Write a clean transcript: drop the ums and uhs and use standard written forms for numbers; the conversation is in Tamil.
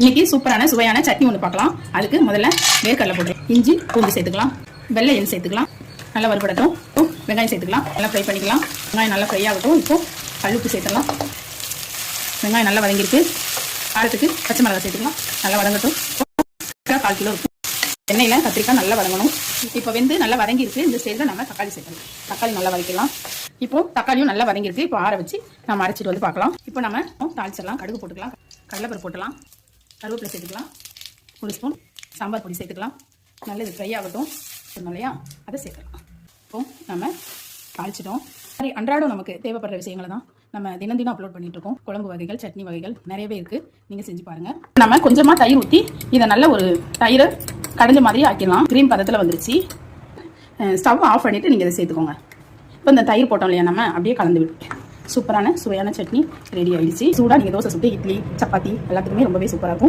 இன்னைக்கு சூப்பரான சுவையான சட்னி ஒன்று பார்க்கலாம். அதுக்கு முதல்ல வேர்க்கடலை போடுறேன். இஞ்சி பூண்டு சேர்த்துக்கலாம், வெள்ளை எள் சேர்த்துக்கலாம், நல்லா வறுபடட்டும். வெங்காயம் சேர்த்துக்கலாம், நல்லா ஃப்ரை பண்ணிக்கலாம். வெங்காயம் நல்லா ஃப்ரை ஆகட்டும். இப்போ கல்லுப்பு சேர்த்துக்கலாம். வெங்காயம் நல்லா வதங்கிருக்கு. காரத்துக்கு பச்சை மிளகாய் சேர்த்துக்கலாம், நல்லா வதங்கட்டும். 1/4 கிலோ இருக்கும். எண்ணெயில் கத்திரிக்காய் நல்லா வதங்கணும். இப்போ வெந்து நல்லா வதங்கிருக்கு. இந்த ஸ்டேஜில் நம்ம தக்காளி சேர்க்கணும். தக்காளி நல்லா வதக்கலாம். இப்போ தக்காளியும் நல்லா வதங்கிருக்கு. இப்போ ஆற வச்சு நம்ம அரைச்சிட்டு வந்து பார்க்கலாம். இப்போ நம்ம தாளிச்சிடலாம். கடுகு போட்டுக்கலாம், கடலைப்பருப்பு போட்டுக்கலாம், கருவேப்பிலை சேர்த்துக்கலாம், 1 ஸ்பூன் சாம்பார் பொடி சேர்த்துக்கலாம். நல்லா இது ஃப்ரை ஆகட்டும். இல்லையா, அதை சேர்க்கலாம். இப்போ நம்ம தாளிச்சிட்டோம். சரி, அன்றாடம் நமக்கு தேவைப்படுற விஷயங்களை தான் நம்ம தினம் தினம் அப்லோட் பண்ணிட்டு இருக்கோம். குழம்பு வகைகள், சட்னி வகைகள் நிறையவே இருக்குது. நீங்கள் செஞ்சு பாருங்கள். நம்ம கொஞ்சமாக தயிர் ஊற்றி இதை நல்ல ஒரு தயிரை கடைஞ்ச மாதிரி ஆக்கிடலாம். கிரீம் பதத்தில் வந்துருச்சு. ஸ்டவ் ஆஃப் பண்ணிவிட்டு நீங்கள் இதை சேர்த்துக்கோங்க. இப்போ இந்த தயிர் போட்டோம் இல்லையா, நம்ம அப்படியே கலந்து விட்டு சூப்பரான சுவையான சட்னி ரெடி ஆகிடுச்சு. சூடாக நீங்கள் தோசை சுட்டு, இட்லி, சப்பாத்தி எல்லாத்துக்குமே ரொம்பவே சூப்பராக இருக்கும்.